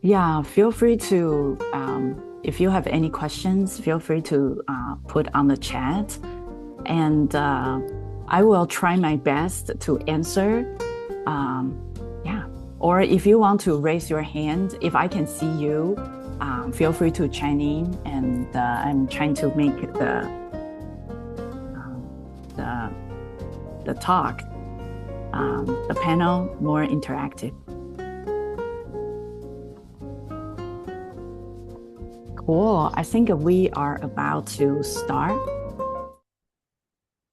Yeah, feel free to, if you have any questions, feel free to put on the chat, and I will try my best to answer. Um, yeah, or if you want to raise your hand, if I can see you, feel free to chime in, and I'm trying to make um, the the talk, the panel more interactive. Cool. I think we are about to start.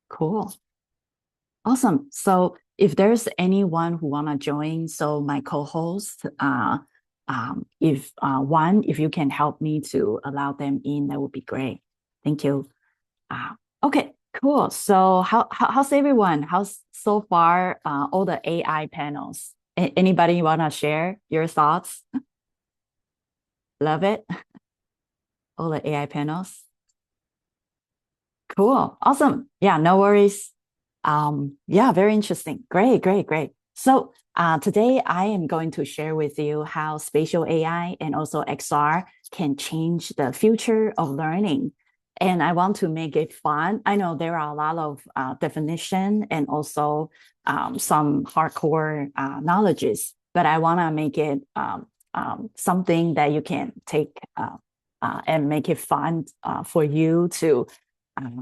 Cool. Awesome. So if there's anyone who wanna join, so my co-host, if you can help me to allow them in, that would be great. Thank you. Okay, cool. So how's everyone? How's so far all the AI panels? Anybody wanna share your thoughts? Love it. All the AI panels. Cool. Awesome. Yeah, no worries. Yeah, very interesting. Great, great, great. So today I am going to share with you how spatial AI and also XR can change the future of learning. And I want to make it fun. I know there are a lot of definition and also some hardcore knowledges, but I want to make it something that you can take and make it fun for you to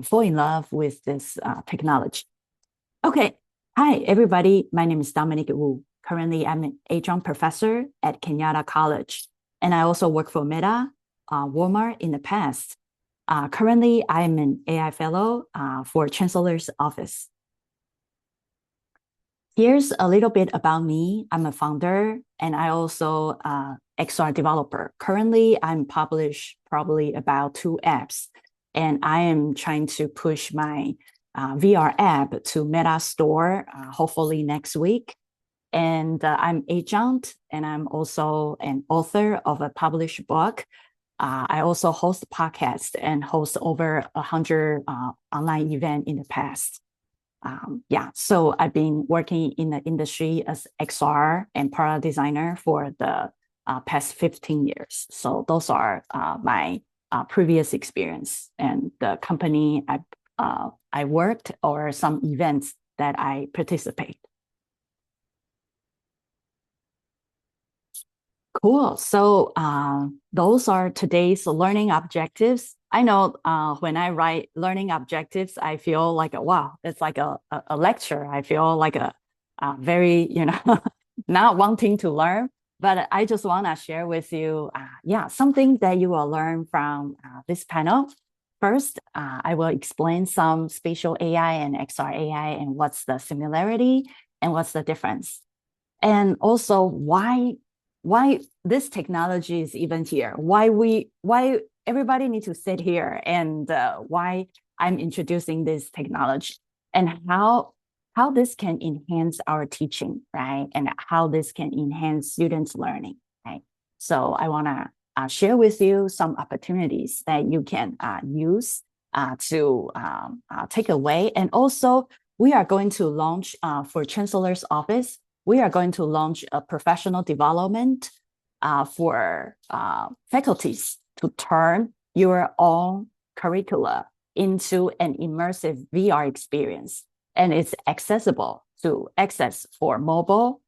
fall in love with this technology. Okay. Hi, everybody. My name is Dominique Wu. Currently, I'm an adjunct professor at Kenyatta College, and I also work for Meta, Walmart in the past. Currently, I'm an AI fellow for Chancellor's Office. Here's a little bit about me. I'm a founder, and I also XR developer. Currently, I'm published probably about 2 apps, and I am trying to push my VR app to Meta Store, hopefully next week. And I'm adjunct, and I'm also an author of a published book. I also host a podcast and host over 100 online events in the past. Yeah, so I've been working in the industry as XR and product designer for the past 15 years. So those are my previous experience and the company I worked or some events that I participate. Cool. So those are today's learning objectives. I know when I write learning objectives, I feel like, wow, it's like a lecture. I feel like a very, not wanting to learn, but I just want to share with you, yeah, something that you will learn from this panel. First, I will explain some spatial AI and XR AI and what's the similarity and what's the difference. And also why this technology is even here, why everybody need to sit here, and why I'm introducing this technology, and how this can enhance our teaching, right? And how this can enhance students' learning, right? So I want to share with you some opportunities that you can use to take away. And also, we are going to launch for Chancellor's Office, we are going to launch a professional development for faculties to turn your own curricula into an immersive VR experience. And it's accessible to access for mobile,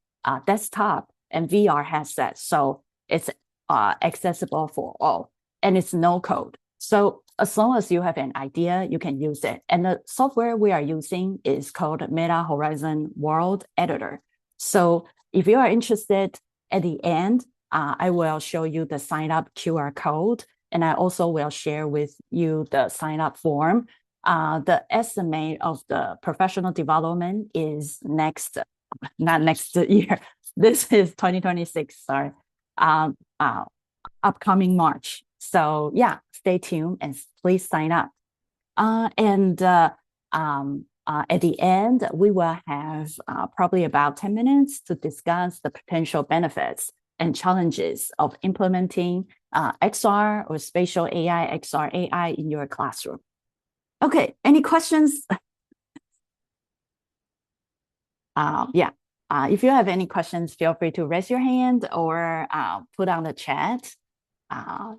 desktop, and VR headsets. So it's accessible for all, and it's no code. So as long as you have an idea, you can use it. And the software we are using is called Meta Horizon World Editor. So if you are interested, at the end, I will show you the sign up QR code, and I also will share with you the sign up form. The estimate of the professional development is not next year. This is 2026, sorry, upcoming March. So yeah, stay tuned and please sign up. At the end, we will have probably about 10 minutes to discuss the potential benefits and challenges of implementing XR or spatial AI, XR AI in your classroom. Okay, any questions? Yeah. if you have any questions, feel free to raise your hand or put on the chat.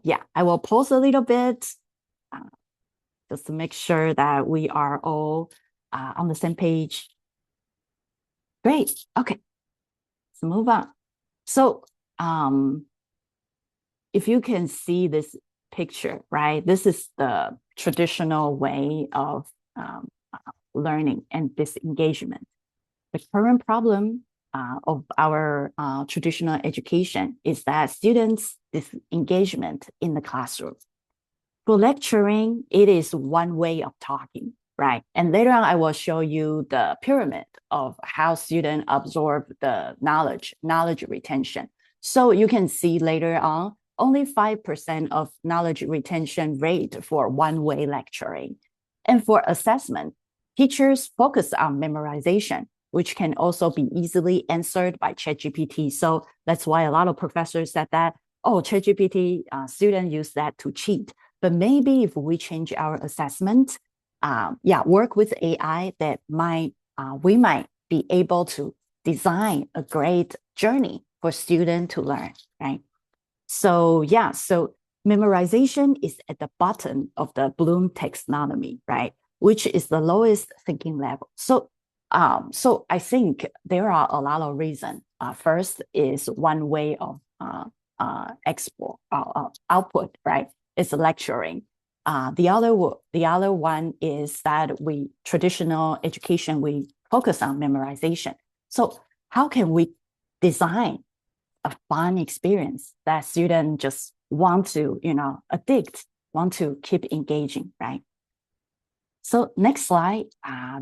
Yeah, I will pause a little bit just to make sure that we are all on the same page. Great. Okay, let's move on. So if you can see this picture, right, this is the traditional way of learning and disengagement. The current problem of our traditional education is that students' disengagement in the classroom. For lecturing, it is one way of talking, right? And later on, I will show you the pyramid of how students absorb the knowledge retention. So you can see later on, only 5% of knowledge retention rate for one-way lecturing. And for assessment, teachers focus on memorization, which can also be easily answered by ChatGPT. So that's why a lot of professors said that, oh, ChatGPT, students use that to cheat. But maybe if we change our assessment, work with AI, that we might be able to design a great journey for students to learn, right? So so memorization is at the bottom of the Bloom taxonomy, right? Which is the lowest thinking level. So I think there are a lot of reasons. First is one way of output, right? It's lecturing. The other one is that traditional education, we focus on memorization. So how can we design a fun experience that students just want to, want to keep engaging, right? So next slide,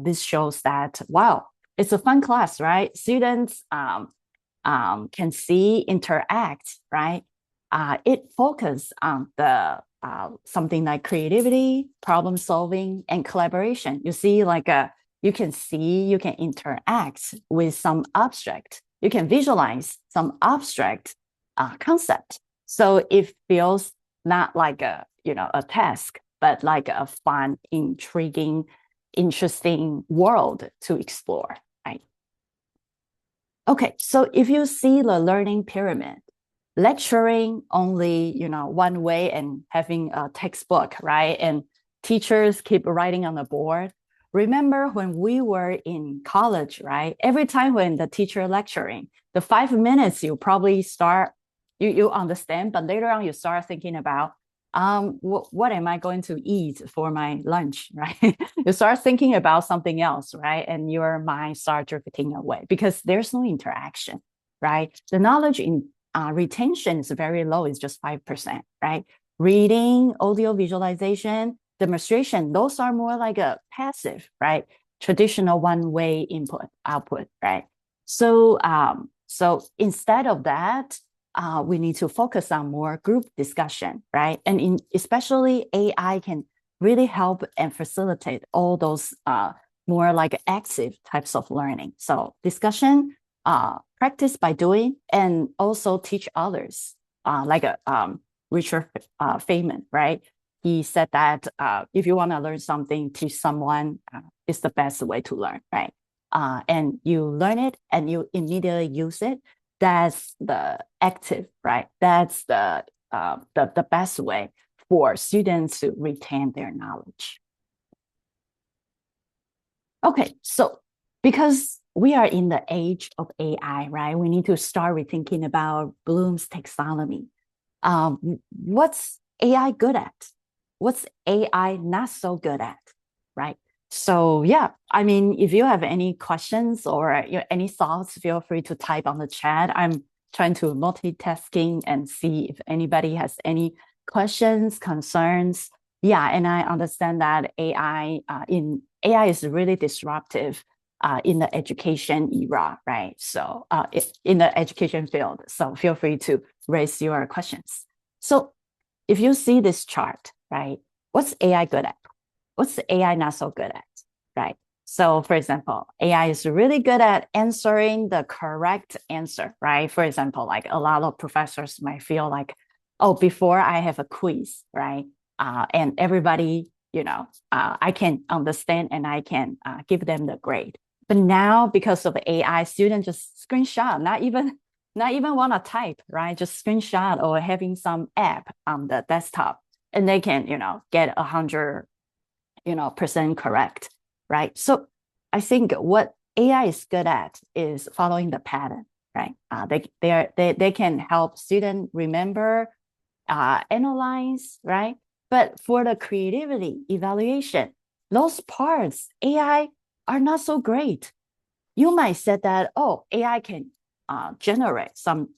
this shows that, wow, it's a fun class, right? Students can see, interact, right? It focuses on the something like creativity, problem solving, and collaboration. You see, you can interact with some abstract. You can visualize some abstract concept. So it feels not like a task, but like a fun, intriguing, interesting world to explore, right? Okay, so if you see the learning pyramid, lecturing only, one way and having a textbook, right? And teachers keep writing on the board. Remember when we were in college, right? Every time when the teacher lecturing, the 5 minutes you probably start, you understand, but later on you start thinking about, what am I going to eat for my lunch, right? You start thinking about something else, right? And your mind starts drifting away because there's no interaction, right? The knowledge in retention is very low, it's just 5%, right? Reading, audio visualization, demonstration, those are more like a passive, right? Traditional one-way input, output, right? So, so instead of that, we need to focus on more group discussion, right? And especially AI can really help and facilitate all those more like active types of learning. So discussion, practice by doing, and also teach others, like Richard Feynman, right? He said that if you want to learn something, teach someone is the best way to learn, right? And you learn it and you immediately use it. That's the active, right? That's the best way for students to retain their knowledge. Okay, so because we are in the age of AI, right? We need to start rethinking about Bloom's taxonomy. What's AI good at? What's AI not so good at, right? So I mean, if you have any questions or any thoughts, feel free to type on the chat. I'm trying to multitasking and see if anybody has any questions, concerns. Yeah, and I understand that AI is really disruptive in the education era, right? So in the education field. So feel free to raise your questions. So if you see this chart, right, what's AI good at? What's AI not so good at, right? So for example, AI is really good at answering the correct answer, right? For example, like a lot of professors might feel like, oh, before I have a quiz, right? And everybody, I can understand and I can give them the grade. But now, because of AI, students just screenshot, not even want to type, right? Just screenshot or having some app on the desktop, and they can, get 100% correct, right? So I think what AI is good at is following the pattern, right? They can help students remember, analyze, right? But for the creativity evaluation, those parts, AI are not so great. You might say that, oh, AI can generate some,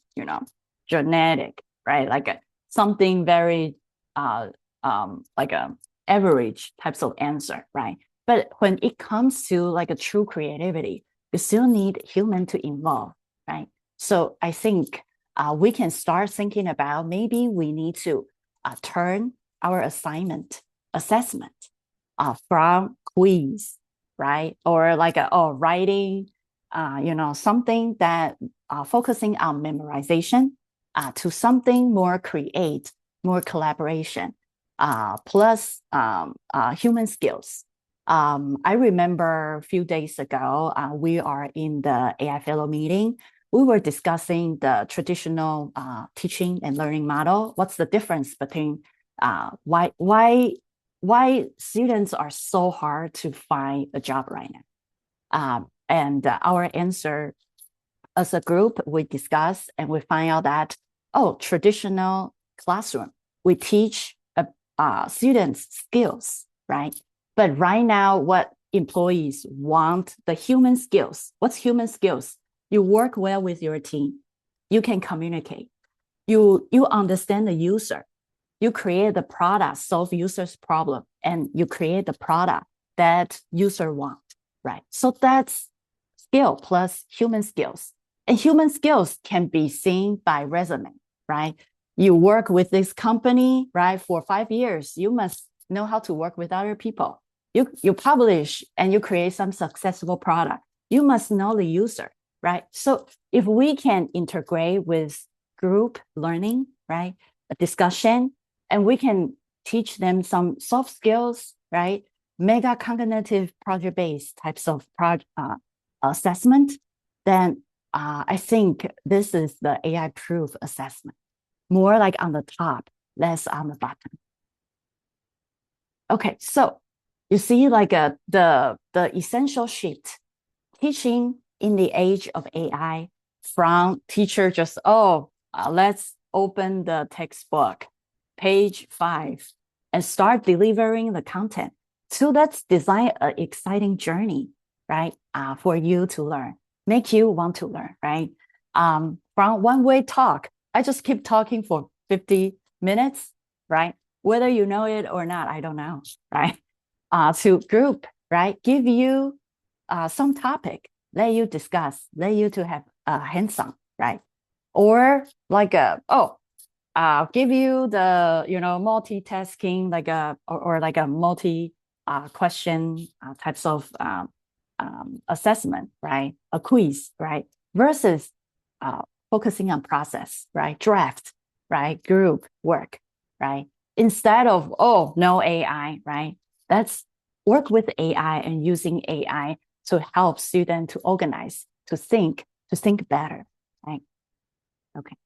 genetic, right? Like something very like a average types of answer, right? But when it comes to like a true creativity, you still need human to involve, right? So I think we can start thinking about maybe we need to turn our assessment from quiz, right? Or like writing, something that focusing on memorization to something more create, more collaboration, plus human skills. I remember a few days ago, we are in the AI Fellow meeting. We were discussing the traditional teaching and learning model. What's the difference between why students are so hard to find a job right now? And our answer as a group, we discuss and we find out that, traditional classroom, we teach students skills, right? But right now, what employees want, the human skills. What's human skills? You work well with your team. You can communicate. You understand the user. You create the product, solve users' problem, and you create the product that user want, right? So that's skill plus human skills. And human skills can be seen by resume, right? You work with this company, right, for 5 years. You must know how to work with other people. You publish and you create some successful product. You must know the user, right? So if we can integrate with group learning, right, a discussion, and we can teach them some soft skills, right, mega cognitive project-based types of assessment, then I think this is the AI-proof assessment. More like on the top, less on the bottom. Okay, so you see like the essential shift, teaching in the age of AI from teacher just, let's open the textbook, page 5, and start delivering the content. So let's design an exciting journey, right, for you to learn, make you want to learn, right? From one-way talk, I just keep talking for 50 minutes, right? Whether you know it or not, I don't know, right? To group, right? Give you some topic, let you discuss, let you to have hands-on, right? Or like give you the multitasking, like or like a multi question types of assessment, right? A quiz, right? Versus focusing on process, right? Draft, right? Group work, right? Instead of, no AI, right? Let's work with AI and using AI to help students to organize, to think better, right?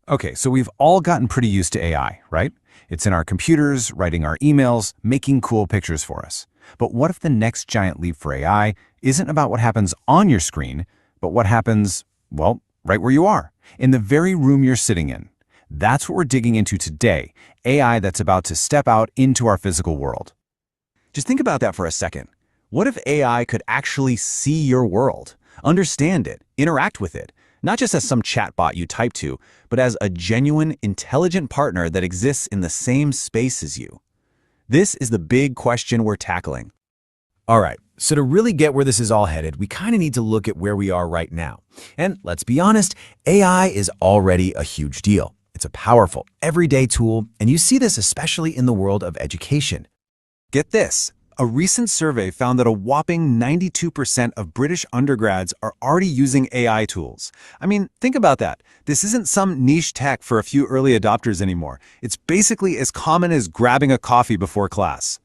Okay, so we've all gotten pretty used to AI, right? It's in our computers, writing our emails, making cool pictures for us. But what if the next giant leap for AI isn't about what happens on your screen, but what happens, well, right where you are, in the very room you're sitting in? That's what we're digging into today, AI that's about to step out into our physical world. Just think about that for a second. What if AI could actually see your world, understand it, interact with it, not just as some chatbot you type to, but as a genuine, intelligent partner that exists in the same space as you? This is the big question we're tackling. All right, so to really get where this is all headed, we kind of need to look at where we are right now. And let's be honest, AI is already a huge deal. It's a powerful, everyday tool, and you see this especially in the world of education. Get this. A recent survey found that a whopping 92% of British undergrads are already using AI tools. I mean, think about that. This isn't some niche tech for a few early adopters anymore. It's basically as common as grabbing a coffee before class.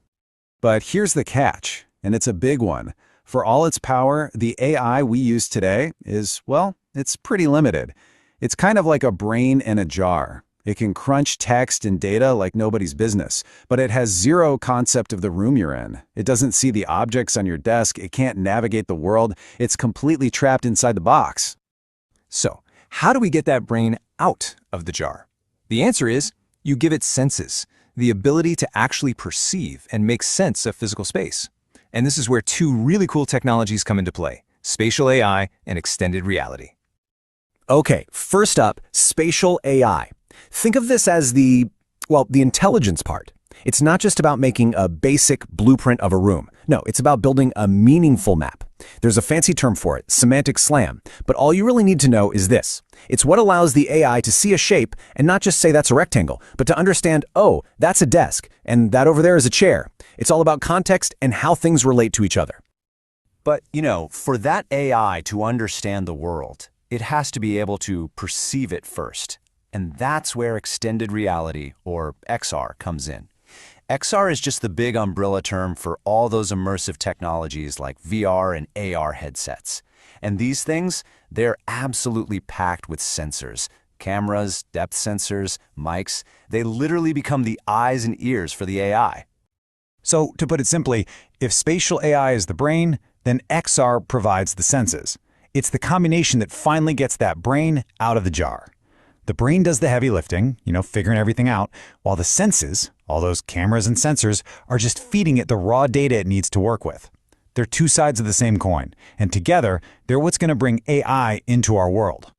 But here's the catch, and it's a big one. For all its power, the AI we use today is, well, it's pretty limited. It's kind of like a brain in a jar. It can crunch text and data like nobody's business, but it has zero concept of the room you're in. It doesn't see the objects on your desk. It can't navigate the world. It's completely trapped inside the box. So, how do we get that brain out of the jar? The answer is, you give it senses, the ability to actually perceive and make sense of physical space. And this is where two really cool technologies come into play: spatial AI and extended reality. Okay, first up, spatial AI. Think of this as the intelligence part. It's not just about making a basic blueprint of a room. No, it's about building a meaningful map. There's a fancy term for it, semantic slam, but all you really need to know is this. It's what allows the AI to see a shape and not just say that's a rectangle, but to understand, oh, that's a desk, and that over there is a chair. It's all about context and how things relate to each other. But, for that AI to understand the world, it has to be able to perceive it first. And that's where extended reality, or XR, comes in. XR is just the big umbrella term for all those immersive technologies like VR and AR headsets. And these things, they're absolutely packed with sensors. Cameras, depth sensors, mics, they literally become the eyes and ears for the AI. So, to put it simply, if spatial AI is the brain, then XR provides the senses. It's the combination that finally gets that brain out of the jar. The brain does the heavy lifting, figuring everything out, while the senses, all those cameras and sensors, are just feeding it the raw data it needs to work with. They're two sides of the same coin, and together, they're what's going to bring AI into our world.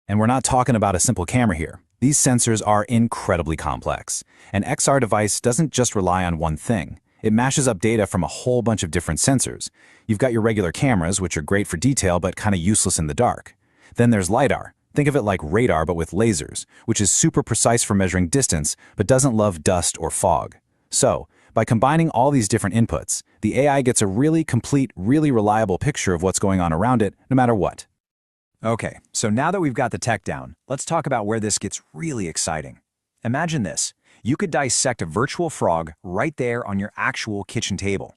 And we're not talking about a simple camera here. These sensors are incredibly complex. An XR device doesn't just rely on one thing. It mashes up data from a whole bunch of different sensors. You've got your regular cameras, which are great for detail but kind of useless in the dark. Then there's LiDAR. Think of it like radar but with lasers, which is super precise for measuring distance but doesn't love dust or fog. So, by combining all these different inputs, the AI gets a really complete, really reliable picture of what's going on around it, no matter what. Okay, so now that we've got the tech down, let's talk about where this gets really exciting. Imagine this. You could dissect a virtual frog right there on your actual kitchen table.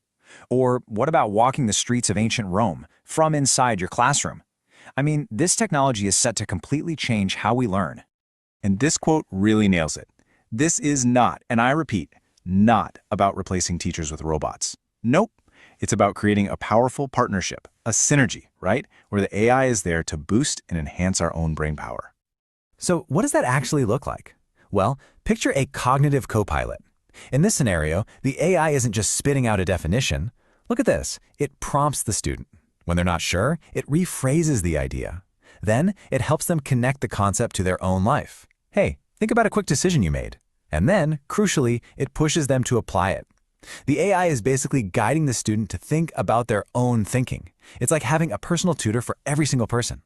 Or what about walking the streets of ancient Rome from inside your classroom? I mean, this technology is set to completely change how we learn. And this quote really nails it. This is not, and I repeat, not about replacing teachers with robots. Nope. It's about creating a powerful partnership, a synergy, right? Where the AI is there to boost and enhance our own brain power. So what does that actually look like? Well, picture a cognitive co-pilot. In this scenario, the AI isn't just spitting out a definition. Look at this. It prompts the student. When they're not sure, it rephrases the idea. Then, it helps them connect the concept to their own life. Hey, think about a quick decision you made. And then, crucially, it pushes them to apply it. The AI is basically guiding the student to think about their own thinking. It's like having a personal tutor for every single person.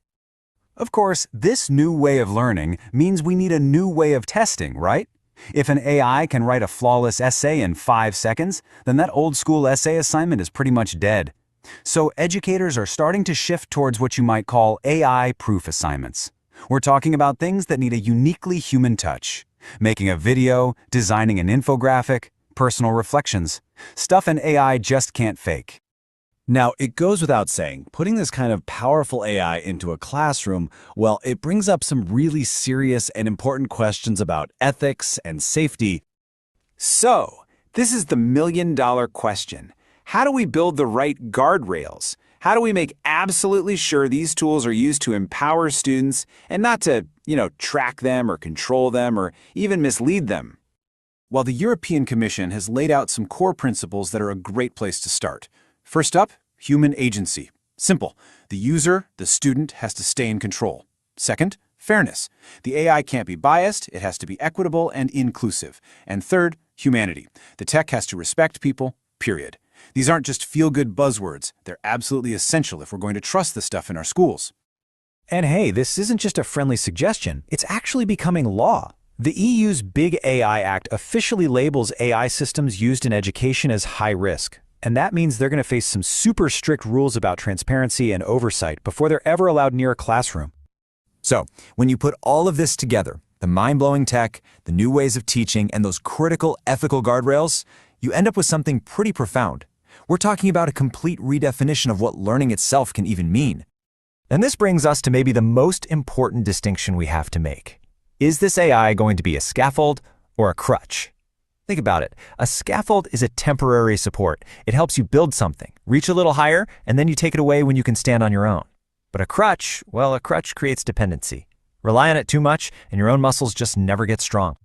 Of course, this new way of learning means we need a new way of testing, right? If an AI can write a flawless essay in 5 seconds, then that old school essay assignment is pretty much dead. So educators are starting to shift towards what you might call AI-proof assignments. We're talking about things that need a uniquely human touch. Making a video, designing an infographic, personal reflections. Stuff an AI just can't fake. Now, it goes without saying, putting this kind of powerful AI into a classroom, well, it brings up some really serious and important questions about ethics and safety. So, this is the million-dollar question. How do we build the right guardrails? How do we make absolutely sure these tools are used to empower students and not to, track them or control them or even mislead them? Well, the European Commission has laid out some core principles that are a great place to start. First up, human agency. Simple. The user, the student, has to stay in control. Second, fairness. The AI can't be biased, it has to be equitable and inclusive. And third, humanity. The tech has to respect people, period. These aren't just feel-good buzzwords. They're absolutely essential if we're going to trust this stuff in our schools. And hey, this isn't just a friendly suggestion. It's actually becoming law. The EU's Big AI Act officially labels AI systems used in education as high risk. And that means they're going to face some super strict rules about transparency and oversight before they're ever allowed near a classroom. So, when you put all of this together, the mind-blowing tech, the new ways of teaching, and those critical ethical guardrails, you end up with something pretty profound. We're talking about a complete redefinition of what learning itself can even mean. And this brings us to maybe the most important distinction we have to make. Is this AI going to be a scaffold or a crutch? Think about it. A scaffold is a temporary support. It helps you build something, reach a little higher, and then you take it away when you can stand on your own. But a crutch, well, a crutch creates dependency. Rely on it too much, and your own muscles just never get strong.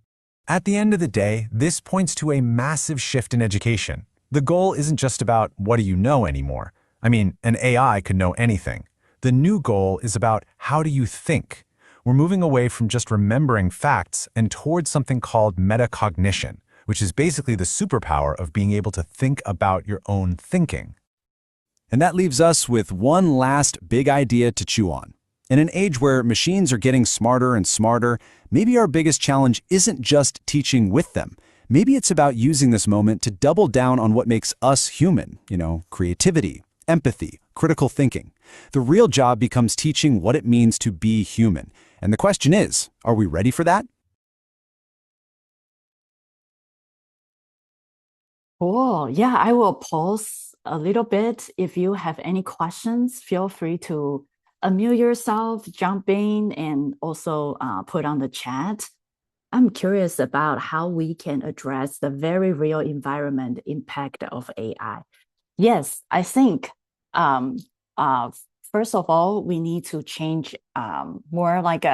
At the end of the day, this points to a massive shift in education. The goal isn't just about what do you know anymore. I mean, an AI could know anything. The new goal is about how do you think. We're moving away from just remembering facts and towards something called metacognition, which is basically the superpower of being able to think about your own thinking. And that leaves us with one last big idea to chew on. In an age where machines are getting smarter and smarter, maybe our biggest challenge isn't just teaching with them. Maybe it's about using this moment to double down on what makes us human, creativity, empathy, critical thinking. The real job becomes teaching what it means to be human. And the question is, are we ready for that? Cool. Yeah, I will pause a little bit. If you have any questions, feel free to unmute yourself, jump in, and also put on the chat. I'm curious about how we can address the very real environment impact of AI. Yes, I think first of all, we need to change more like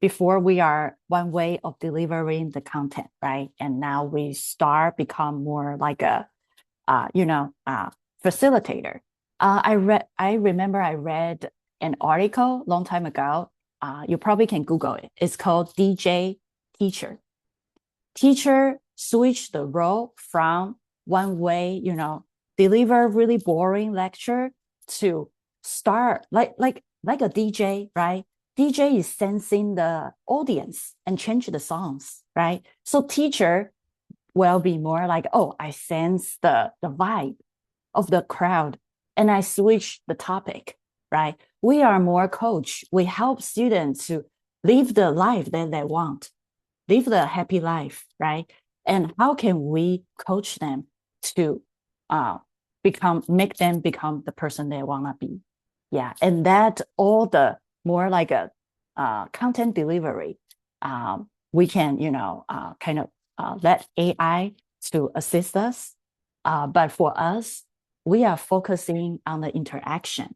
before we are one way of delivering the content, right? And now we start become more like a facilitator. I remember I read an article long time ago. You probably can Google it. It's called DJ Teacher. Teacher switched the role from one way, deliver really boring lecture to start like a DJ, right? DJ is sensing the audience and change the songs, right? So teacher will be more like, oh, I sense the vibe of the crowd and I switch the topic, right? We are more coach. We help students to live the life that they want, live the happy life, right? And how can we coach them to make them become the person they want to be? Yeah, and that all the more like a content delivery, we can, kind of let AI to assist us. But for us, we are focusing on the interaction,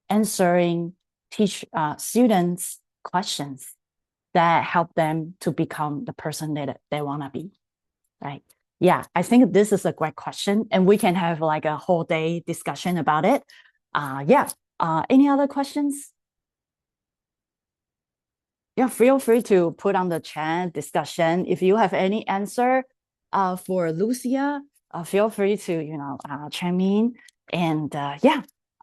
answering students' questions that help them to become the person that they want to be, right? Yeah, I think this is a great question, and we can have like a whole day discussion about it. Any other questions? Yeah, feel free to put on the chat discussion. If you have any answer for Lucia, feel free to, chime in. And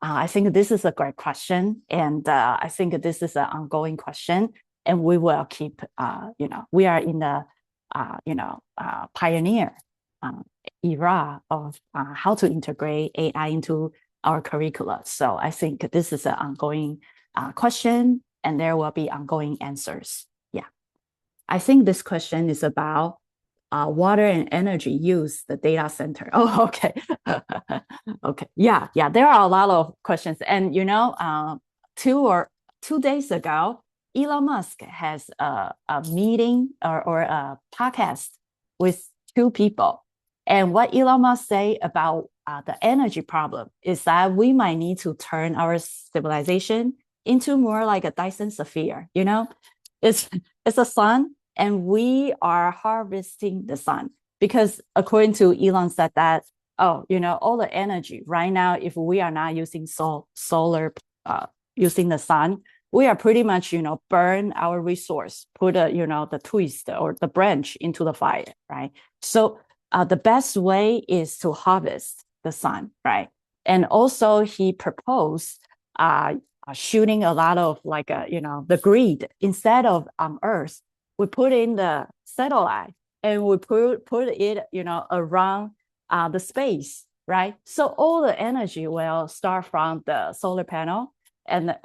I think this is a great question. And I think this is an ongoing question. And we will keep, we are in the, pioneer era of how to integrate AI into our curricula. So I think this is an ongoing question, and there will be ongoing answers. Yeah. I think this question is about water and energy use the data center. Oh, okay. Okay. Yeah. There are a lot of questions. And, 2 days ago, Elon Musk has a meeting or a podcast with 2 people. And what Elon Musk say about the energy problem is that we might need to turn our civilization into more like a Dyson sphere. It's a sun, and we are harvesting the sun because according to Elon said that, all the energy right now, if we are not using solar, using the sun, we are pretty much, burn our resource, put the twist or the branch into the fire, right? So the best way is to harvest the sun, right? And also he proposed shooting a lot of the grid instead of on Earth. We put in the satellite and we put it, around the space, right? So all the energy will start from the solar panel and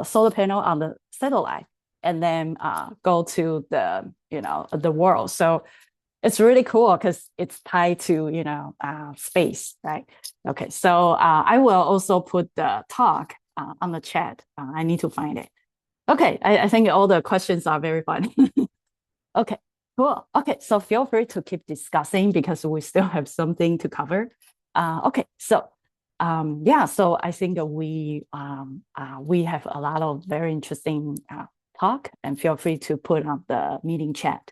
solar panel on the satellite, and then go to the, the world. So it's really cool because it's tied to, space, right? Okay, so I will also put the talk on the chat. I need to find it. Okay, I think all the questions are very fun. Okay, cool. Okay, so feel free to keep discussing because we still have something to cover. Okay, so so I think we have a lot of very interesting talk, and feel free to put on the meeting chat.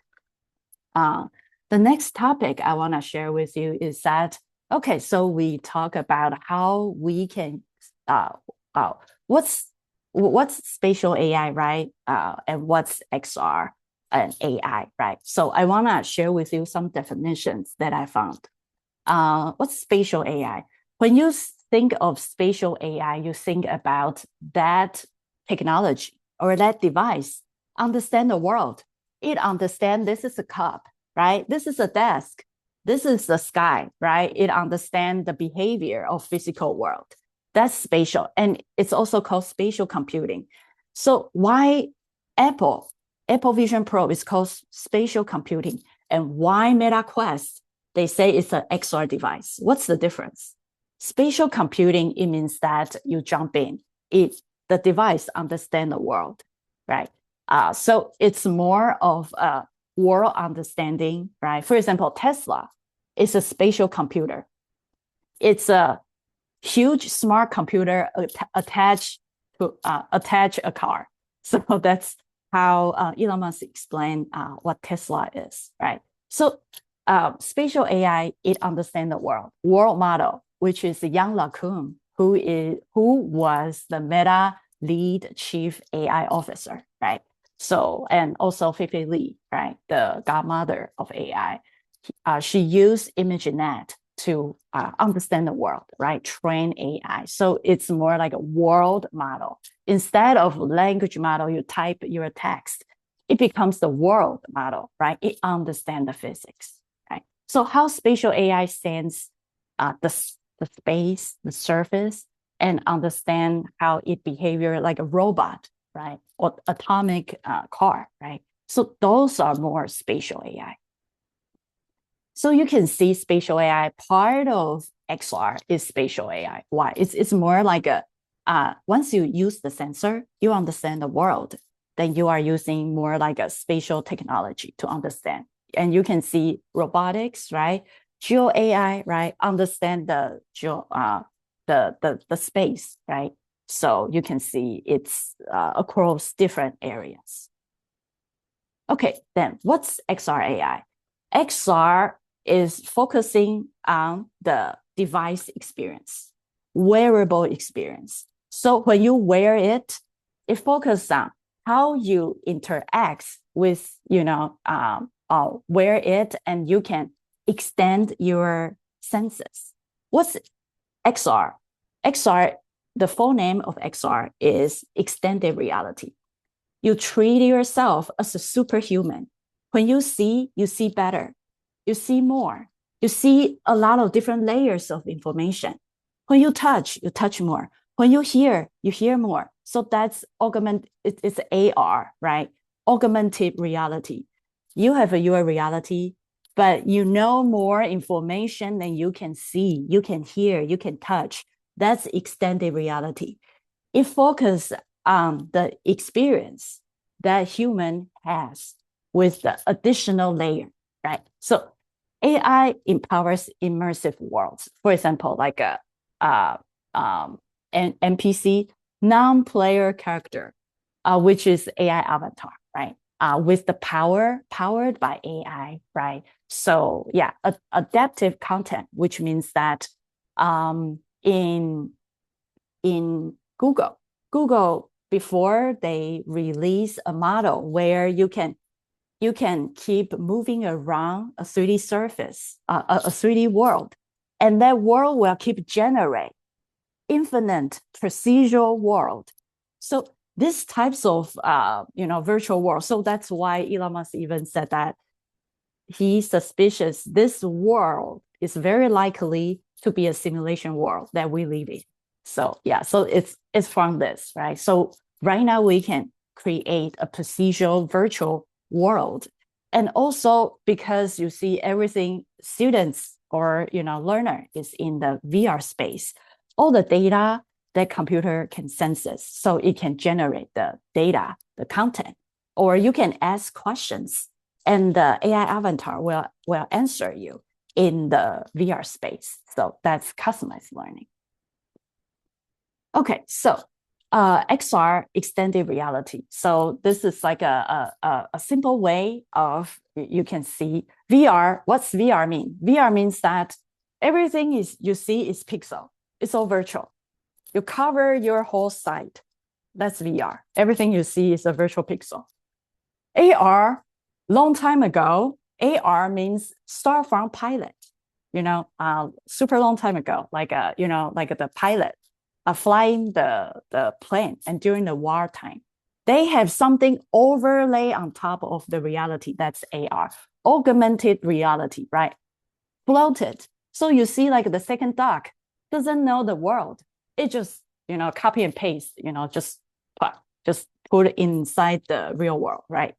The next topic I want to share with you is that, okay, so we talk about how we can, what's spatial AI, right? And what's XR and AI, right? So I want to share with you some definitions that I found. What's spatial AI? When you think of spatial AI, you think about that technology or that device understand the world. It understands this is a cup, right? This is a desk. This is the sky, right? It understands the behavior of physical world. That's spatial. And it's also called spatial computing. So why Apple Vision Pro is called spatial computing, and why Meta Quest, they say it's an XR device. What's the difference? Spatial computing, it means that you jump in. The device understands the world, right? So it's more of a world understanding, right? For example, Tesla is a spatial computer. It's a huge smart computer attached to a car. So that's how Elon Musk explained what Tesla is, right? So spatial AI, it understands the world model, which is Yann LeCun, who was the Meta lead chief AI officer, right? So, and also Fei Li, right, the godmother of AI. She used ImageNet to understand the world, right? Train AI. So it's more like a world model. Instead of language model, you type your text, it becomes the world model, right? It understands the physics, right? So how spatial AI sense the space, the surface, and understand how it behavior like a robot, right? Or atomic car, right? So those are more spatial AI. So you can see spatial AI, part of XR is spatial AI. Why? It's more like once you use the sensor, you understand the world, then you are using more like a spatial technology to understand. And you can see robotics, right? Geo AI, right? Understand the space, right? So you can see it's across different areas. Okay, then what's XR AI? XR is focusing on the device experience, wearable experience. So when you wear it, it focuses on how you interact with, wear it, and you can extend your senses. What's XR? XR, the full name of XR is extended reality. You treat yourself as a superhuman. When you see better. You see more. You see a lot of different layers of information. When you touch more. When you hear more. So that's it's AR, right? Augmented reality. You have your reality, but you know more information than you can see, you can hear, you can touch. That's extended reality. It focuses on the experience that human has with the additional layer, right? So AI empowers immersive worlds. For example, like an NPC, non-player character, which is AI avatar, right? With the powered by AI, right? So yeah, adaptive content, which means that in Google, before they release a model where you can keep moving around a 3D surface, a 3D world, and that world will keep generate infinite procedural world. So these types of virtual world. So that's why Elon Musk even said that he's suspicious this world is very likely to be a simulation world that we live in. So yeah, so it's from this, right? So right now we can create a procedural virtual world, And also because you see everything students or learner is in the VR space, all the data that computer can sense, so it can generate the data, the content, or you can ask questions and the AI avatar will answer you in the VR space. So that's customized learning. Okay, so XR, extended reality. So this is like a simple way of, you can see VR. What's VR mean? VR means that everything you see is pixel. It's all virtual. You cover your whole site. That's VR. Everything you see is a virtual pixel. AR, long time ago, AR means start from pilot. Super long time ago, like the pilot flying the plane, and during the wartime, they have something overlay on top of the reality. That's AR, augmented reality, right? Floated. So you see, like the second dog doesn't know the world. It just copy and paste. Just put it inside the real world, right?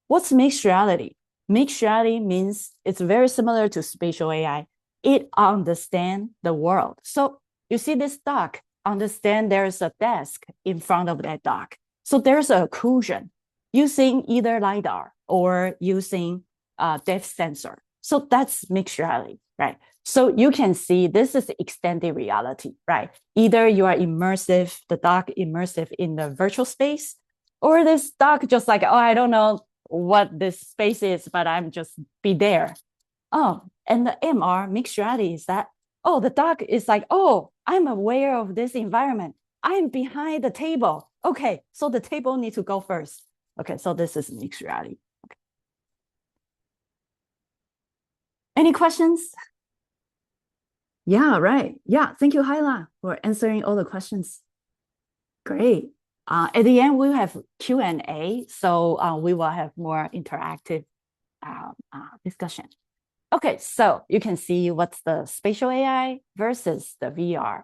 What's mixed reality? Mixed reality means it's very similar to spatial AI. It understands the world. So you see this dog, understand there's a desk in front of that dog. So there's an occlusion using either LiDAR or using depth sensor. So that's mixed reality, right? So you can see this is extended reality, right? Either you are immersive, the dog immersive in the virtual space, or this dog just like, oh, I don't know what this space is, but I'm just be there. Oh, and the MR, mixed reality, is that, oh, the dog is like, oh, I'm aware of this environment. I'm behind the table. Okay, so the table needs to go first. Okay, so this is mixed reality. Okay. Any questions? Yeah, right. Yeah, thank you, Hyla, for answering all the questions. Great. At the end, we'll have Q&A, so we will have more interactive discussion. Okay, so you can see what's the spatial AI versus the VR,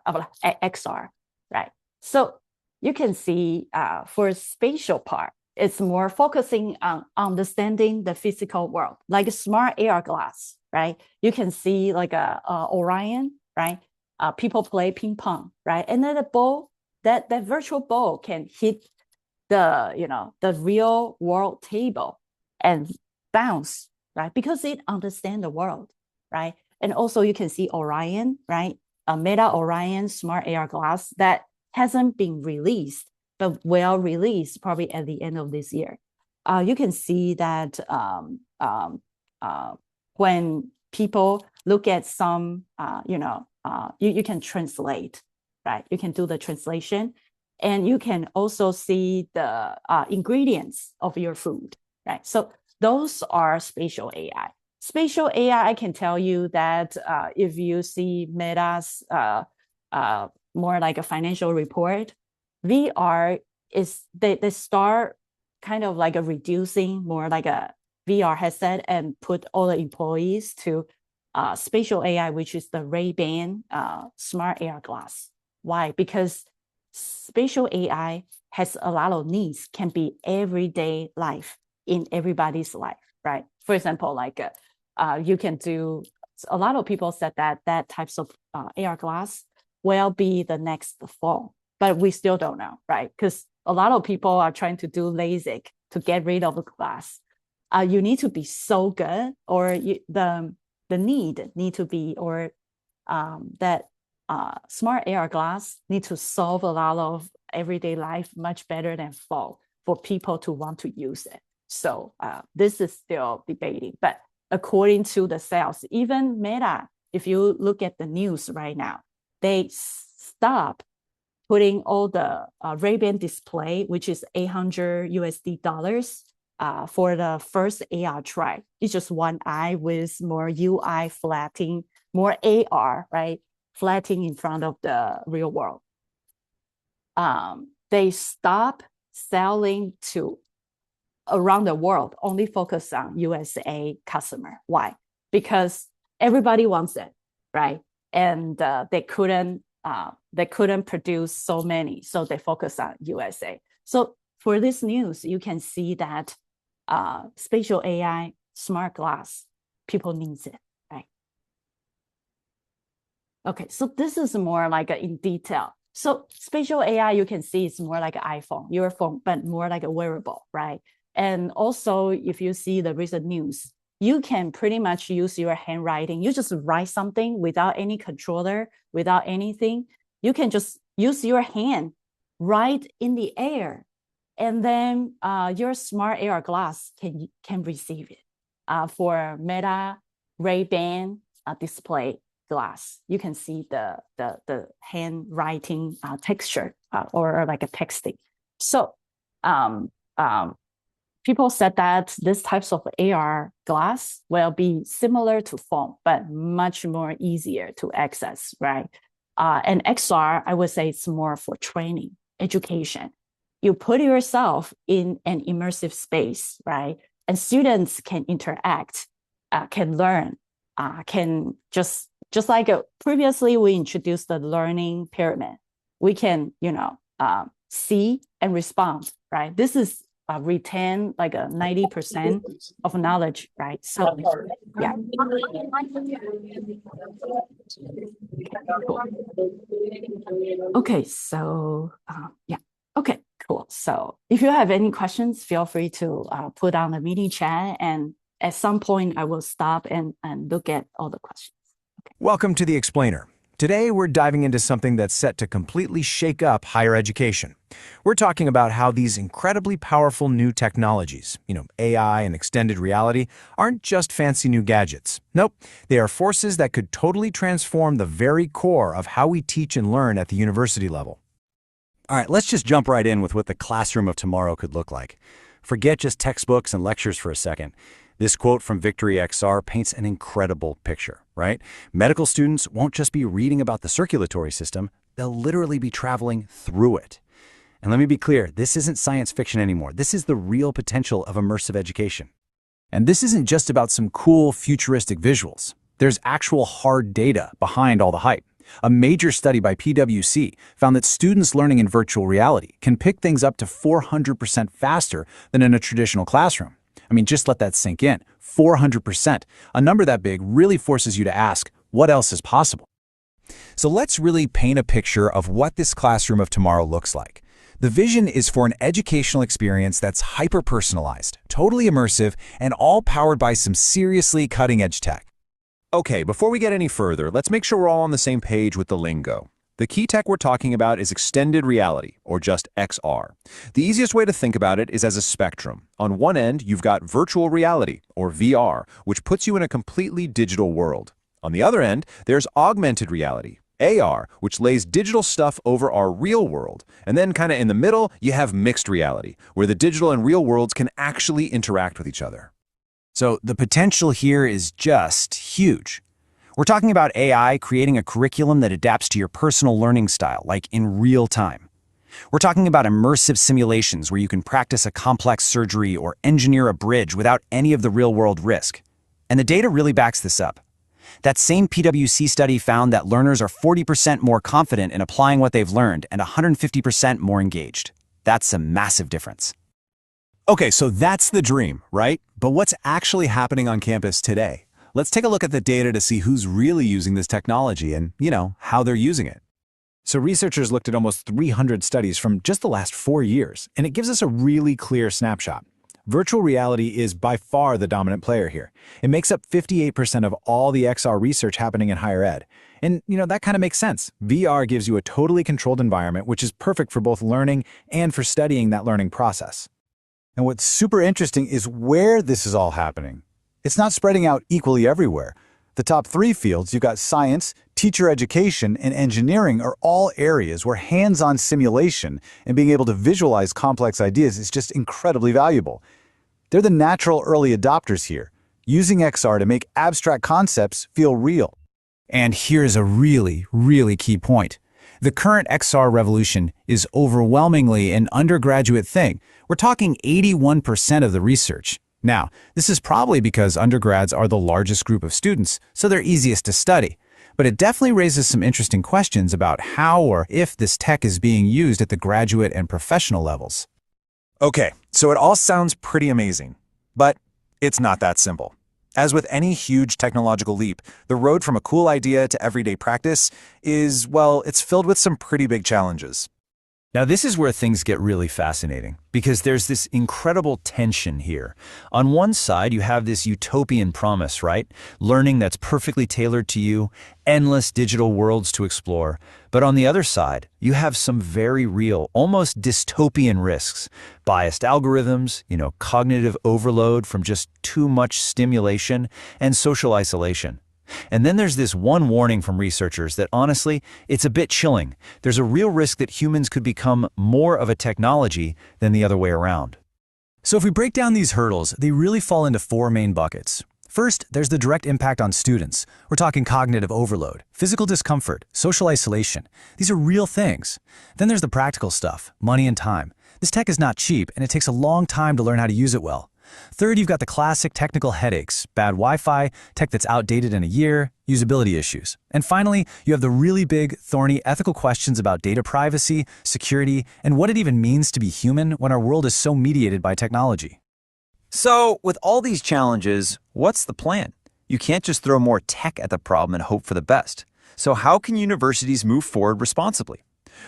XR, right? So you can see for spatial part, it's more focusing on understanding the physical world, like a smart AR glass, right? You can see like a Orion, right? People play ping pong, right? And then the ball, that virtual ball can hit the real world table and bounce, right? Because it understands the world, right? And also you can see Orion, right? A Meta Orion smart AR glass that hasn't been released, but will release probably at the end of this year. You can see that when people look at some, you can translate, right? You can do the translation, and you can also see the ingredients of your food, right? So those are spatial AI. Spatial AI, I can tell you that if you see Meta's more like a financial report, VR is, they start kind of like a reducing more like a VR headset and put all the employees to spatial AI, which is the Ray-Ban smart AR glass. Why? Because spatial AI has a lot of needs, can be everyday life in everybody's life, right? For example, like you can do, a lot of people said that types of AR glass will be the next fall, but we still don't know, right? Because a lot of people are trying to do LASIK to get rid of the glass. You need to be so good, or the need to be, or that smart AR glass need to solve a lot of everyday life much better than fall for people to want to use it. So this is still debating, but according to the sales, even Meta, if you look at the news right now, they stop putting all the Ray-Ban display, which is $800 for the first AR try. It's just one eye with more UI flatting, more AR, right? Flatting in front of the real world. They stop selling to around the world, only focus on USA customer. Why? Because everybody wants it, right? And they couldn't produce so many, so they focus on USA. So for this news, you can see that spatial AI smart glass, people needs it, right? Okay, so this is more like in detail. So spatial AI, you can see it's more like an iPhone, your phone, but more like a wearable, right? And also, if you see the recent news, you can pretty much use your handwriting. You just write something without any controller, without anything. You can just use your hand right in the air, and then your smart AR glass can receive it. For Meta Ray-Ban display glass, you can see the handwriting texture or like a texting. So people said that this types of AR glass will be similar to phone, but much more easier to access, right? And XR, I would say it's more for training, education. You put yourself in an immersive space, right? And students can interact, can learn, can just like previously we introduced the learning pyramid. We can, see and respond, right? This is retain like a 90% of knowledge, right? So yeah. Okay, so yeah. Okay, cool. So if you have any questions, feel free to put on the meeting chat, and at some point I will stop and look at all the questions. Okay. Welcome to The Explainer. Today, we're diving into something that's set to completely shake up higher education. We're talking about how these incredibly powerful new technologies, AI and extended reality, aren't just fancy new gadgets. Nope, they are forces that could totally transform the very core of how we teach and learn at the university level. All right, let's just jump right in with what the classroom of tomorrow could look like. Forget just textbooks and lectures for a second. This quote from Victory XR paints an incredible picture, right? Medical students won't just be reading about the circulatory system, they'll literally be traveling through it. And let me be clear, this isn't science fiction anymore. This is the real potential of immersive education. And this isn't just about some cool futuristic visuals. There's actual hard data behind all the hype. A major study by PwC found that students learning in virtual reality can pick things up to 400% faster than in a traditional classroom. I mean, just let that sink in. 400%. A number that big really forces you to ask, what else is possible? So let's really paint a picture of what this classroom of tomorrow looks like. The vision is for an educational experience that's hyper-personalized, totally immersive, and all powered by some seriously cutting-edge tech. Okay, before we get any further, let's make sure we're all on the same page with the lingo. The key tech we're talking about is extended reality, or just XR. The easiest way to think about it is as a spectrum. On one end, you've got virtual reality, or VR, which puts you in a completely digital world. On the other end, there's augmented reality, AR, which lays digital stuff over our real world. And then kind of in the middle, you have mixed reality, where the digital and real worlds can actually interact with each other. So the potential here is just huge. We're talking about AI creating a curriculum that adapts to your personal learning style, like in real time. We're talking about immersive simulations where you can practice a complex surgery or engineer a bridge without any of the real-world risk. And the data really backs this up. That same PwC study found that learners are 40% more confident in applying what they've learned and 150% more engaged. That's a massive difference. Okay, so that's the dream, right? But what's actually happening on campus today? Let's take a look at the data to see who's really using this technology and, how they're using it. So researchers looked at almost 300 studies from just the last 4 years, and it gives us a really clear snapshot. Virtual reality is by far the dominant player here. It makes up 58% of all the XR research happening in higher ed. And, that kind of makes sense. VR gives you a totally controlled environment, which is perfect for both learning and for studying that learning process. And what's super interesting is where this is all happening. It's not spreading out equally everywhere. The top 3 fields, you've got science, teacher education, and engineering are all areas where hands-on simulation and being able to visualize complex ideas is just incredibly valuable. They're the natural early adopters here, using XR to make abstract concepts feel real. And here's a really, really key point. The current XR revolution is overwhelmingly an undergraduate thing. We're talking 81% of the research. Now, this is probably because undergrads are the largest group of students, so they're easiest to study. But it definitely raises some interesting questions about how or if this tech is being used at the graduate and professional levels. Okay, so it all sounds pretty amazing. But It's not that simple. As with any huge technological leap, the road from a cool idea to everyday practice is, well, it's filled with some pretty big challenges. Now, this is where things get really fascinating, because there's this incredible tension here. On one side, you have this utopian promise, right? Learning that's perfectly tailored to you, endless digital worlds to explore. But on the other side, you have some very real, almost dystopian risks. Biased algorithms, cognitive overload from just too much stimulation, and social isolation. And then there's this one warning from researchers that honestly, it's a bit chilling. There's a real risk that humans could become more of a technology than the other way around. So if we break down these hurdles, they really fall into four main buckets. First, there's the direct impact on students. We're talking cognitive overload, physical discomfort, social isolation. These are real things. Then there's the practical stuff, money and time. This tech is not cheap, and it takes a long time to learn how to use it well. Third, you've got the classic technical headaches, bad Wi-Fi, tech that's outdated in a year, usability issues. And finally, you have the really big, thorny ethical questions about data privacy, security, and what it even means to be human when our world is so mediated by technology. So, with all these challenges, what's the plan? You can't just throw more tech at the problem and hope for the best. So how can universities move forward responsibly?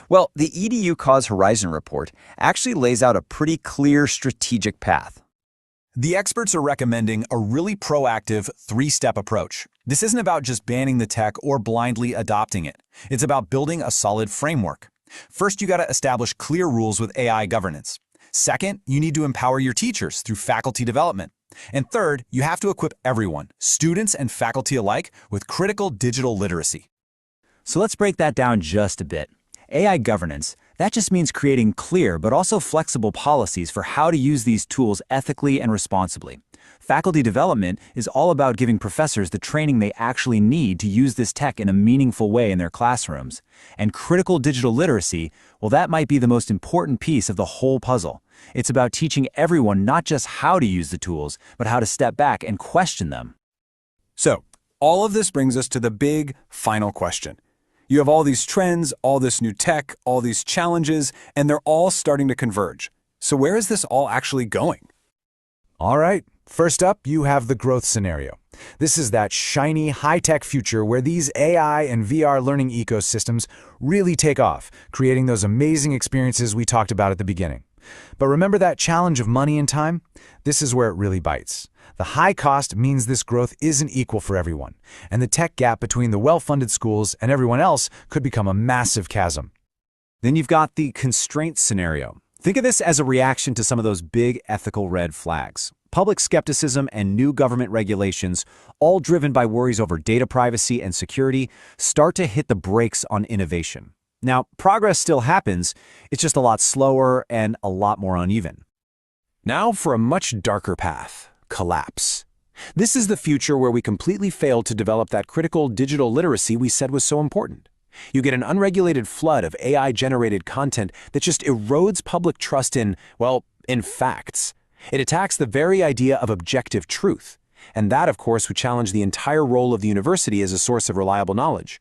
Well, the EDU Cause Horizon report actually lays out a pretty clear strategic path. The experts are recommending a really proactive three-step approach. This isn't about just banning the tech or blindly adopting it. It's about building a solid framework. First, you got to establish clear rules with AI governance. Second, you need to empower your teachers through faculty development. And third, you have to equip everyone, students and faculty alike, with critical digital literacy. So let's break that down just a bit. AI governance, that just means creating clear but also flexible policies for how to use these tools ethically and responsibly. Faculty development is all about giving professors the training they actually need to use this tech in a meaningful way in their classrooms. And critical digital literacy, well, that might be the most important piece of the whole puzzle. It's about teaching everyone not just how to use the tools, but how to step back and question them. So, all of this brings us to the big final question. You have all these trends, all this new tech, all these challenges, and they're all starting to converge. So where is this all actually going? All right, first up, you have the growth scenario. This is that shiny, high-tech future where these AI and VR learning ecosystems really take off, creating those amazing experiences we talked about at the beginning. But remember that challenge of money and time? This is where it really bites. The high cost means this growth isn't equal for everyone, and the tech gap between the well-funded schools and everyone else could become a massive chasm. Then you've got the constraint scenario. Think of this as a reaction to some of those big ethical red flags. Public skepticism and new government regulations, all driven by worries over data privacy and security, start to hit the brakes on innovation. Now, progress still happens, it's just a lot slower and a lot more uneven. Now for a much darker path. Collapse. This is the future where we completely fail to develop that critical digital literacy we said was so important. You get an unregulated flood of AI-generated content that just erodes public trust in facts. It attacks the very idea of objective truth. And that, of course, would challenge the entire role of the university as a source of reliable knowledge.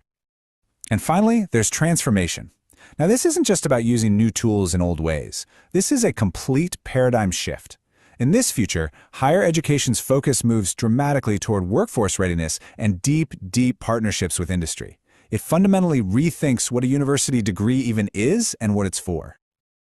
And finally, there's transformation. Now, this isn't just about using new tools in old ways. This is a complete paradigm shift. In this future, higher education's focus moves dramatically toward workforce readiness and deep, deep partnerships with industry. It fundamentally rethinks what a university degree even is and what it's for.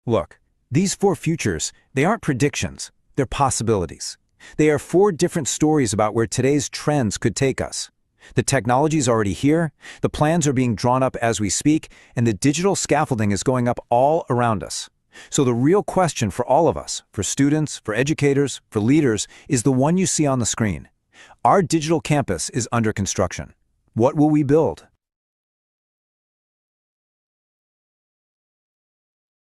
Look, these four futures, they aren't predictions, they're possibilities. They are four different stories about where today's trends could take us. The technology's already here, the plans are being drawn up as we speak, and the digital scaffolding is going up all around us. So the real question for all of us, for students, for educators, for leaders, is the one you see on the screen. Our digital campus is under construction. What will we build?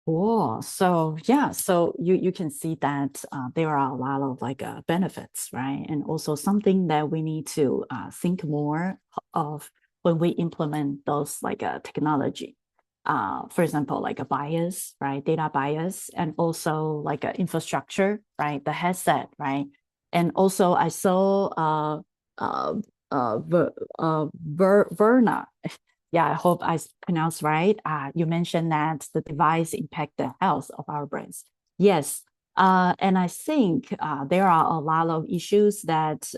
Cool. So yeah, so you can see that there are a lot of benefits, right? And also something that we need to think more of when we implement those technology. For example, a bias, right? Data bias, and also a infrastructure, right? The headset, right? And also I saw Verna. Yeah, I hope I pronounced right. You mentioned that the device impact the health of our brains. Yes, And I think there are a lot of issues that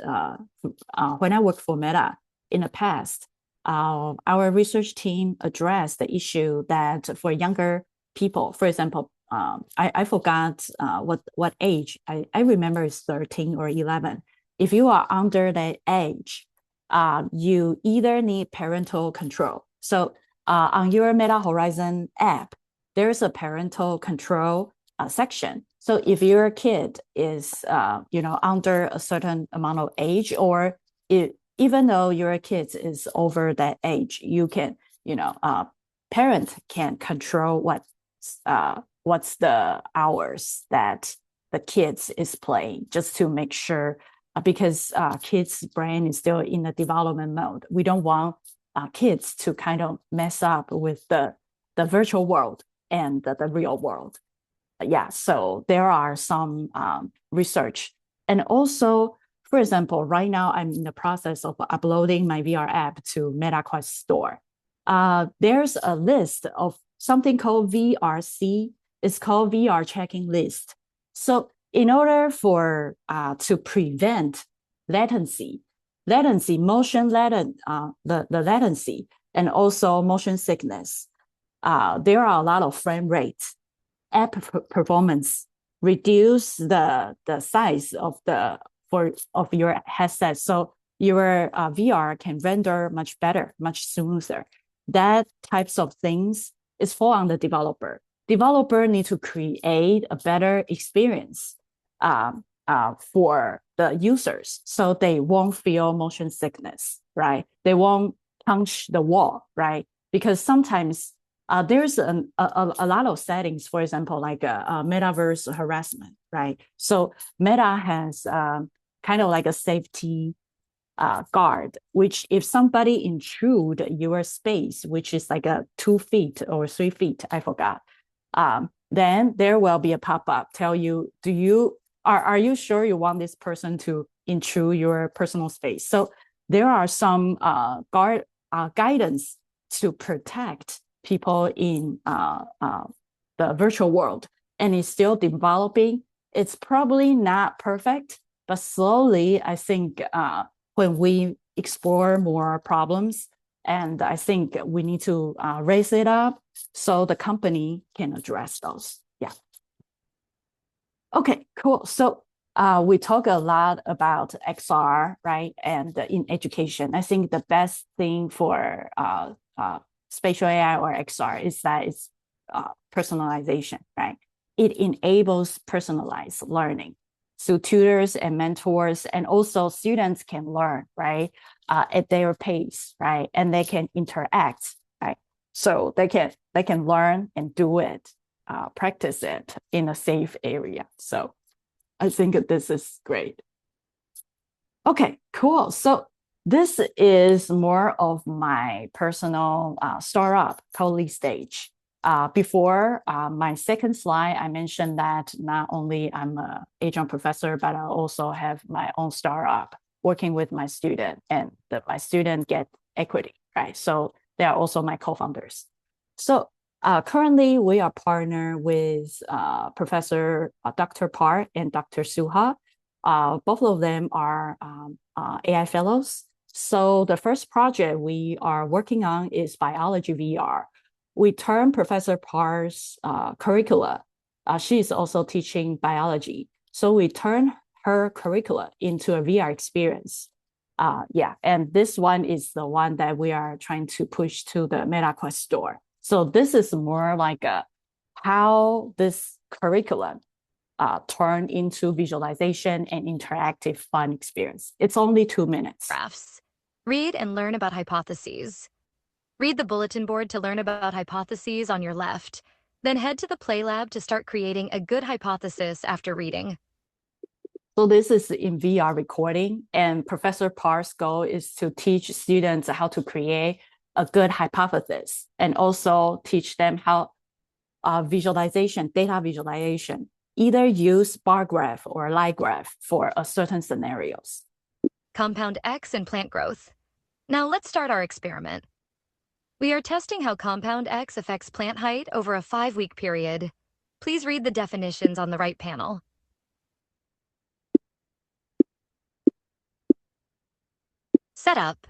when I worked for Meta in the past, our research team addressed the issue that for younger people, for example, I forgot what age. I remember it's 13 or 11. If you are under that age, you either need parental control. So on your Meta Horizon app, there's a parental control section. So if your kid is, under a certain amount of age, or even though your kid is over that age, you can, parent can control what's the hours that the kids is playing, just to make sure, because kids' brain is still in the development mode. We don't want kids to kind of mess up with the virtual world and the real world. Yeah, so there are some research. And also, for example, right now I'm in the process of uploading my VR app to MetaQuest Store. There's a list of something called VRC. It's called VR checking list. So in order for to prevent latency, motion the latency, and also motion sickness, there are a lot of frame rates. App performance, reduce the size of your headset, so your VR can render much better, much smoother. That types of things is fall on the developer. Developer need to create a better experience for the users, so they won't feel motion sickness, right? They won't punch the wall, right? Because sometimes there's a lot of settings, for example, like metaverse harassment, right? So Meta has kind of like a safety guard, which if somebody intrude your space, which is like a 2 feet or 3 feet, I forgot, then there will be a pop-up tell you, are you sure you want this person to intrude your personal space? So there are some guidance to protect people in the virtual world, and it's still developing. It's probably not perfect, but slowly, I think when we explore more problems, and I think we need to raise it up so the company can address those. Yeah. Okay, cool. So we talk a lot about XR, right? And in education, I think the best thing for spatial AI or XR is that it's personalization, right? It enables personalized learning. So tutors and mentors and also students can learn, right, at their pace, right? And they can interact, right? So they can learn and do it, practice it in a safe area. So I think this is great. Okay, cool. So this is more of my personal startup code stage. Before my second slide, I mentioned that not only I'm an adjunct professor, but I also have my own startup working with my student, and my student get equity, right? So they are also my co-founders. So currently we are partnered with Professor Dr. Park and Dr. Suha. Both of them are AI fellows. So the first project we are working on is biology VR. We turn Professor Park's curricula. She is also teaching biology. So we turn her curricula into a VR experience. And this one is the one that we are trying to push to the MetaQuest store. So this is more like how this curriculum turn into visualization and interactive fun experience. It's only 2 minutes. Graphs. Read and learn about hypotheses. Read the bulletin board to learn about hypotheses on your left. Then head to the Play Lab to start creating a good hypothesis after reading. So this is in VR recording, and Professor Park's goal is to teach students how to create a good hypothesis, and also teach them how visualization, data visualization, either use bar graph or line graph for a certain scenarios. Compound X and plant growth. Now let's start our experiment. We are testing how compound X affects plant height over a 5-week period. Please read the definitions on the right panel. Setup.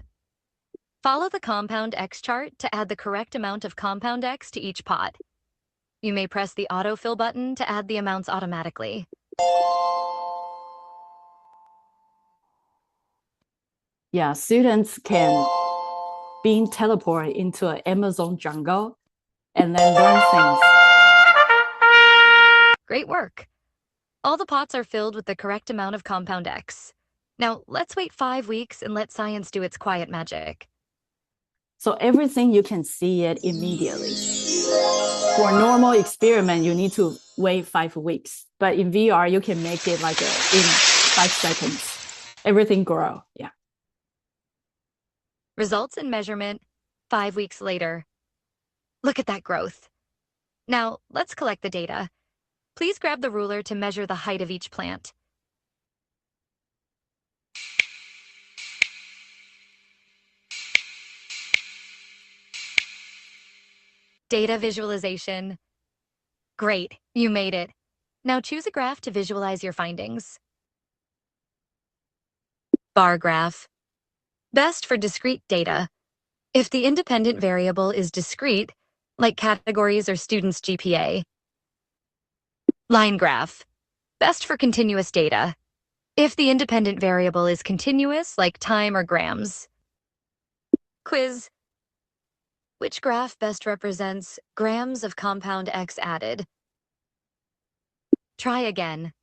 Follow the compound X chart to add the correct amount of compound X to each pot. You may press the autofill button to add the amounts automatically. Yeah, students can being teleported into an Amazon jungle and then learn things. Great work. All the pots are filled with the correct amount of compound X. Now, let's wait 5 weeks and let science do its quiet magic. So everything you can see it immediately. For a normal experiment, you need to wait 5 weeks. But in VR, you can make it like in 5 seconds. Everything grow, yeah. Results and measurement 5 weeks later. Look at that growth. Now, let's collect the data. Please grab the ruler to measure the height of each plant. Data visualization. Great, you made it. Now choose a graph to visualize your findings. Bar graph. Best for discrete data. If the independent variable is discrete, like categories or students' GPA. Line graph. Best for continuous data. If the independent variable is continuous, like time or grams. Quiz. Which graph best represents grams of compound X added? Try again.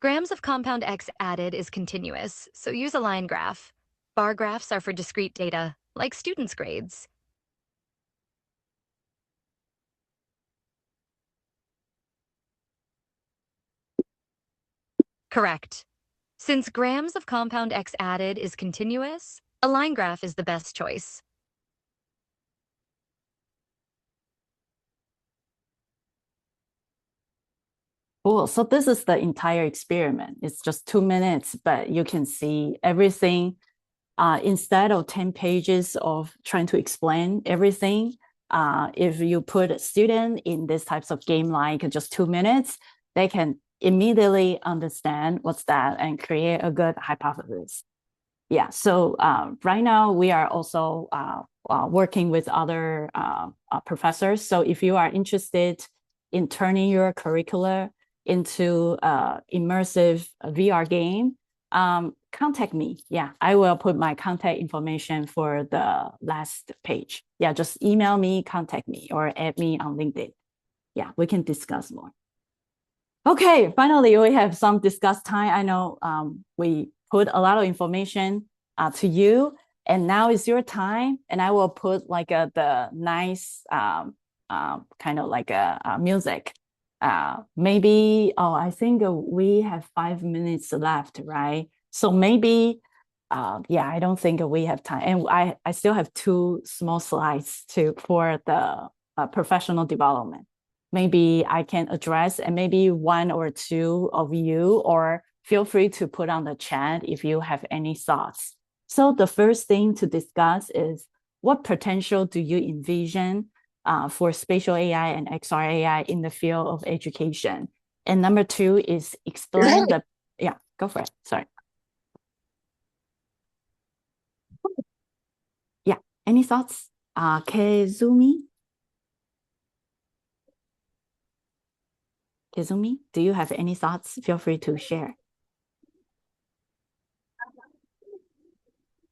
Grams of compound X added is continuous, so use a line graph. Bar graphs are for discrete data, like students' grades. Correct. Since grams of compound X added is continuous, a line graph is the best choice. Cool. So this is the entire experiment. It's just 2 minutes, but you can see everything. Instead of 10 pages of trying to explain everything, if you put a student in these types of game like just 2 minutes, they can immediately understand what's that and create a good hypothesis. Yeah, so right now we are also working with other professors. So if you are interested in turning your curricula into immersive VR game, contact me. Yeah, I will put my contact information for the last page. Yeah, just email me, contact me, or add me on LinkedIn. Yeah, we can discuss more. Okay, finally, we have some discuss time. I know we put a lot of information to you, and now is your time. And I will put like the nice kind of like a music. Maybe, I think we have 5 minutes left, right? So maybe, yeah, I don't think we have time. And I still have 2 small slides for the professional development. Maybe I can address, and maybe 1 or 2 of you, or feel free to put on the chat if you have any thoughts. So the first thing to discuss is, what potential do you envision for spatial AI and XR AI in the field of education? And number 2 is explain the, yeah, go for it, sorry. Yeah, any thoughts? Kezumi? Kezumi, do you have any thoughts? Feel free to share.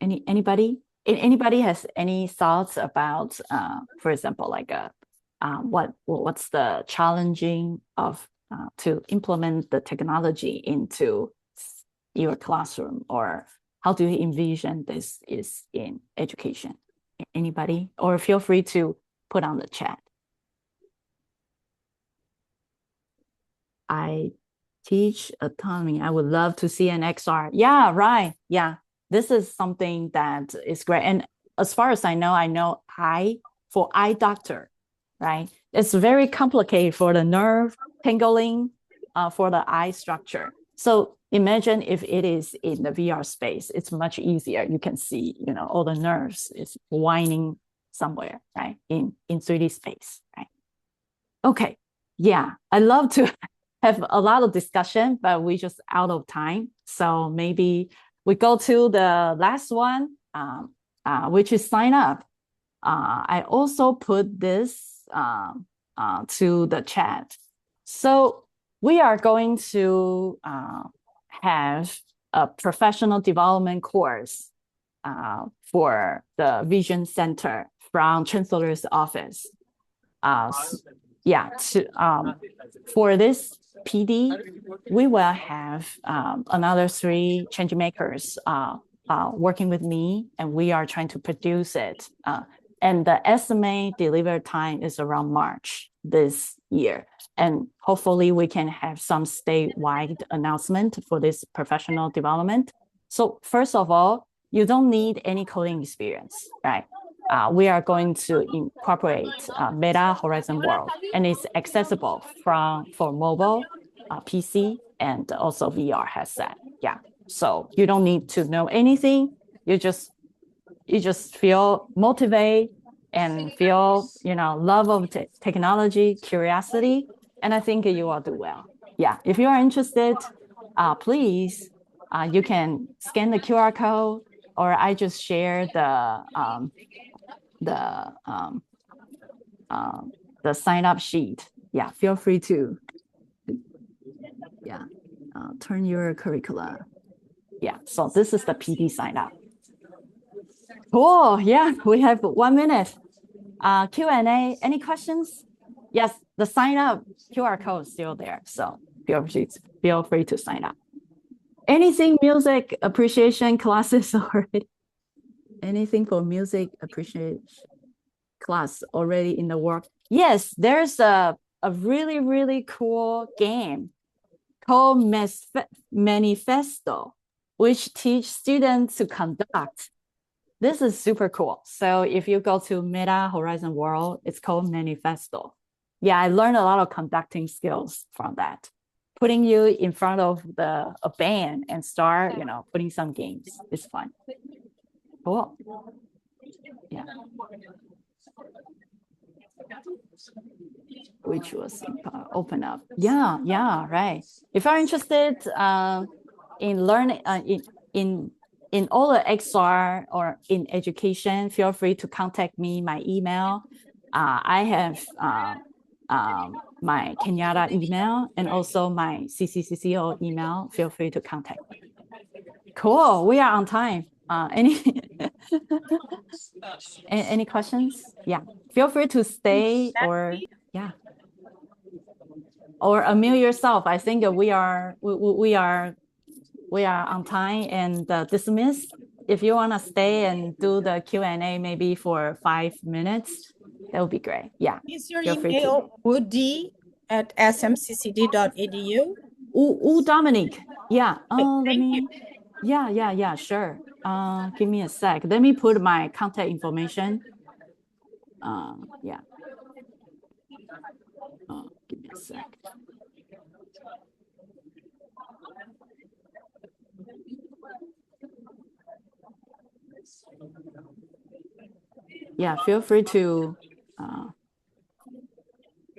Anybody? Anybody has any thoughts about, for example, like what's the challenging of to implement the technology into your classroom, or how do you envision this is in education? Anybody? Or feel free to put on the chat. I teach autonomy. I would love to see an XR. Yeah, right. Yeah, this is something that is great. And as far as I know for eye doctor, right? It's very complicated for the nerve tangling for the eye structure. So imagine if it is in the VR space, it's much easier. You can see, all the nerves is winding somewhere, right? In 3D space, right? Okay. Yeah, I love to have a lot of discussion, but we just out of time. So maybe we go to the last one, which is sign up. I also put this to the chat. So we are going to have a professional development course for the Vision Center from Chancellor's office. For this PD, we will have another 3 change makers working with me, and we are trying to produce it. And the estimate delivery time is around March this year. And hopefully we can have some statewide announcement for this professional development. So first of all, you don't need any coding experience, right? We are going to incorporate Meta Horizon World, and it's accessible for mobile, PC, and also VR headset. Yeah, so you don't need to know anything. You just feel motivated and feel love of technology, curiosity, and I think you will do well. Yeah, if you are interested, please, you can scan the QR code, or I just share the sign up sheet. Yeah, feel free to turn your curricula. Yeah, so this is the PD sign up. Cool. Yeah, we have 1 minute. Q&A. Any questions? Yes, the sign up QR code is still there, so feel free to sign up. Anything music appreciation classes already? Anything for music appreciation class already in the work? Yes, there's a really, really cool game called Manifesto, which teach students to conduct. This is super cool. So if you go to Meta Horizon World, it's called Manifesto. Yeah, I learned a lot of conducting skills from that. Putting you in front of a band and start, putting some games. It's fun. Cool. Yeah. Which was open up. Yeah, right. If you're interested in learning in all the XR or in education, feel free to contact me. My email. I have my Kenyatta email and also my CCCCO email. Feel free to contact me. Cool. We are on time. Any questions? Yeah. Feel free to stay or unmute yourself. I think we are on time and dismissed. If you want to stay and do the Q&A maybe for 5 minutes, that would be great. Yeah. Is your email woody@smccd.edu? Dominique. Yeah. Let me. Yeah. Sure. Give me a sec. Let me put my contact information. Yeah. Give me a sec. Yeah, feel free to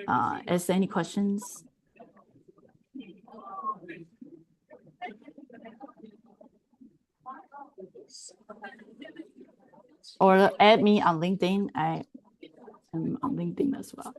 ask any questions. Or add me on LinkedIn. I am on LinkedIn as well.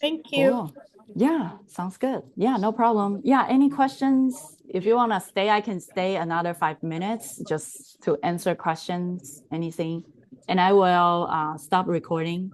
Thank you. Cool. Yeah, sounds good. Yeah, no problem. Yeah, any questions? If you want to stay, I can stay another 5 minutes just to answer questions, anything. And I will stop recording.